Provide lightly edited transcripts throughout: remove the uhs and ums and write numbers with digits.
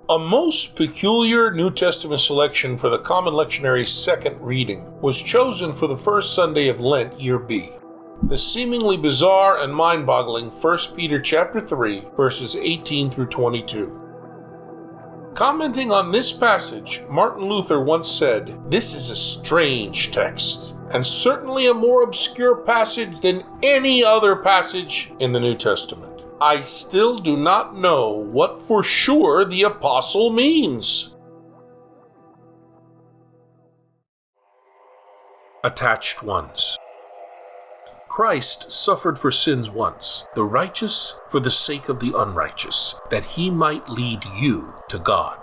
A most peculiar New Testament selection for the Common Lectionary's second reading was chosen for the first Sunday of Lent, Year B. The seemingly bizarre and mind-boggling 1 Peter chapter 3, verses 18 through 22. Commenting on this passage, Martin Luther once said, "This is a strange text, and certainly a more obscure passage than any other passage in the New Testament. I still do not know what for sure the apostle means." Attached ones. Christ suffered for sins once, the righteous for the sake of the unrighteous, that he might lead you to God.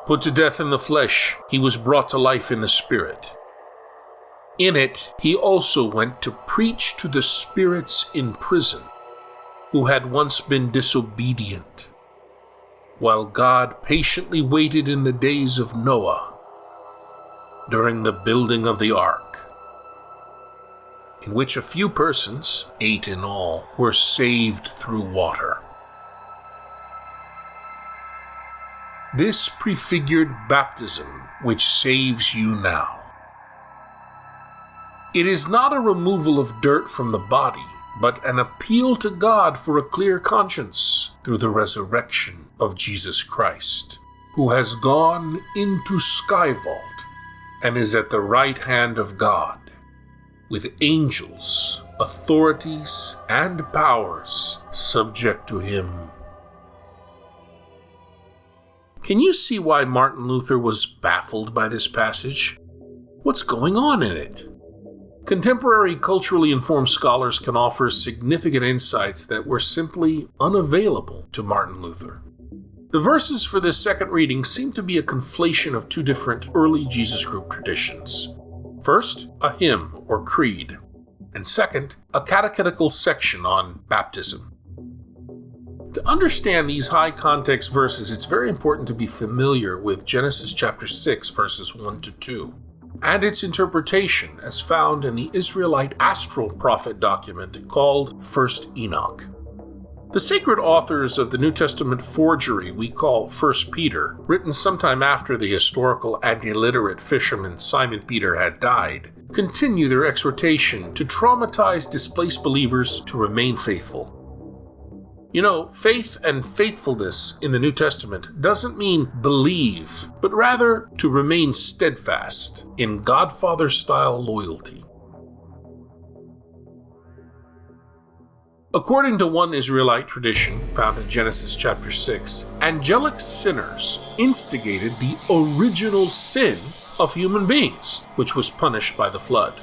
Put to death in the flesh, he was brought to life in the Spirit. In it, he also went to preach to the spirits in prison, who had once been disobedient, while God patiently waited in the days of Noah, during the building of the ark, in which a few persons, 8 in all, were saved through water. This prefigured baptism which saves you now. It is not a removal of dirt from the body, but an appeal to God for a clear conscience through the resurrection of Jesus Christ, who has gone into Sky Vault and is at the right hand of God, with angels, authorities, and powers subject to him. Can you see why Martin Luther was baffled by this passage? What's going on in it? Contemporary culturally informed scholars can offer significant insights that were simply unavailable to Martin Luther. The verses for this second reading seem to be a conflation of two different early Jesus group traditions. First, a hymn or creed, and second, a catechetical section on baptism. To understand these high context verses, it's very important to be familiar with Genesis chapter 6, verses 1 to 2. And its interpretation as found in the Israelite astral prophet document called 1 Enoch. The sacred authors of the New Testament forgery we call 1 Peter, written sometime after the historical and illiterate fisherman Simon Peter had died, continue their exhortation to traumatize displaced believers to remain faithful. You know, faith and faithfulness in the New Testament doesn't mean believe, but rather to remain steadfast in Godfather-style loyalty. According to one Israelite tradition found in Genesis chapter 6, angelic sinners instigated the original sin of human beings, which was punished by the flood.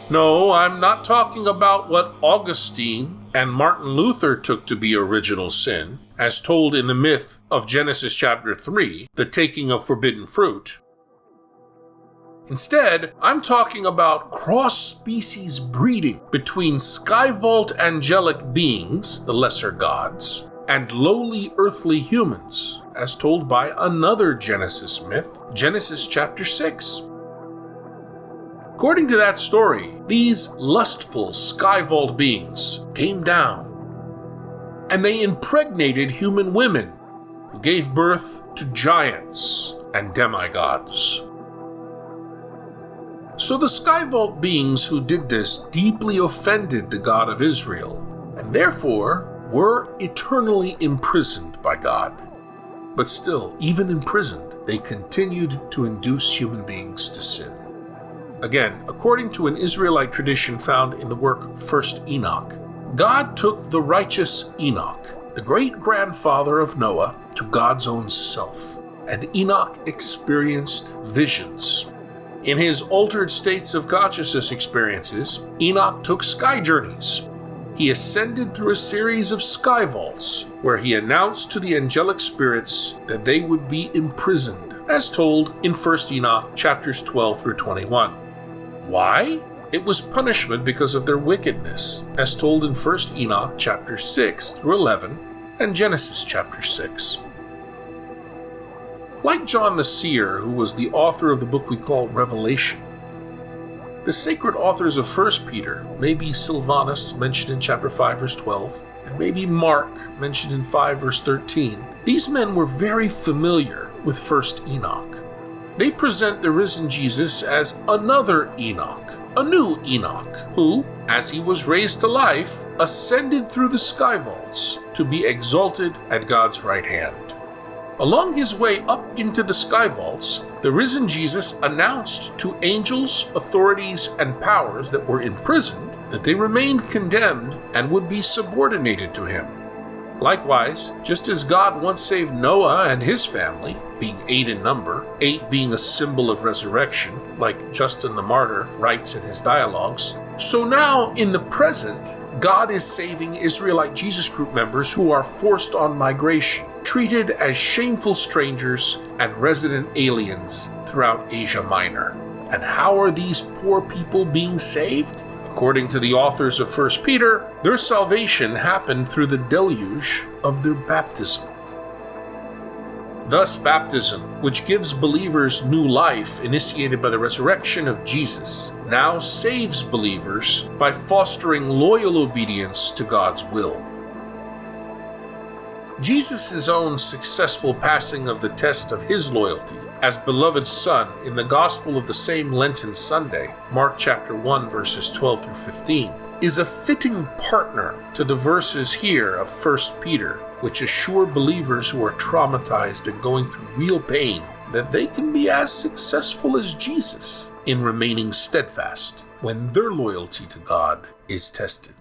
No, I'm not talking about what Augustine and Martin Luther took to be original sin, as told in the myth of Genesis chapter 3, the taking of forbidden fruit. Instead, I'm talking about cross-species breeding between Sky Vault angelic beings, the lesser gods, and lowly earthly humans, as told by another Genesis myth, Genesis chapter 6. According to that story, these lustful Sky Vault beings came down, and they impregnated human women, who gave birth to giants and demigods. So the Sky Vault beings who did this deeply offended the God of Israel, and therefore were eternally imprisoned by God. But still, even imprisoned, they continued to induce human beings to sin. Again, according to an Israelite tradition found in the work 1 Enoch, God took the righteous Enoch, the great-grandfather of Noah, to God's own self, and Enoch experienced visions. In his altered states of consciousness experiences, Enoch took sky journeys. He ascended through a series of sky vaults, where he announced to the angelic spirits that they would be imprisoned, as told in 1 Enoch chapters 12 through 21. Why? It was punishment because of their wickedness, as told in 1 Enoch chapter 6 through 11 and Genesis chapter 6. Like John the Seer, who was the author of the book we call Revelation, the sacred authors of 1 Peter, maybe Silvanus, mentioned in chapter 5 verse 12, and maybe Mark, mentioned in 5 verse 13, these men were very familiar with 1st Enoch. They present the risen Jesus as another Enoch, a new Enoch, who, as he was raised to life, ascended through the sky vaults to be exalted at God's right hand. Along his way up into the sky vaults, the risen Jesus announced to angels, authorities, and powers that were imprisoned that they remained condemned and would be subordinated to him. Likewise, just as God once saved Noah and his family, being 8 in number, 8 being a symbol of resurrection, like Justin the Martyr writes in his dialogues, so now in the present, God is saving Israelite Jesus Group members who are forced on migration, treated as shameful strangers and resident aliens throughout Asia Minor. And how are these poor people being saved? According to the authors of 1 Peter, their salvation happened through the deluge of their baptism. Thus, baptism, which gives believers new life initiated by the resurrection of Jesus, now saves believers by fostering loyal obedience to God's will. Jesus' own successful passing of the test of his loyalty as beloved Son in the Gospel of the same Lenten Sunday, Mark chapter 1 verses 12 through 15, is a fitting partner to the verses here of 1 Peter, which assure believers who are traumatized and going through real pain that they can be as successful as Jesus in remaining steadfast when their loyalty to God is tested.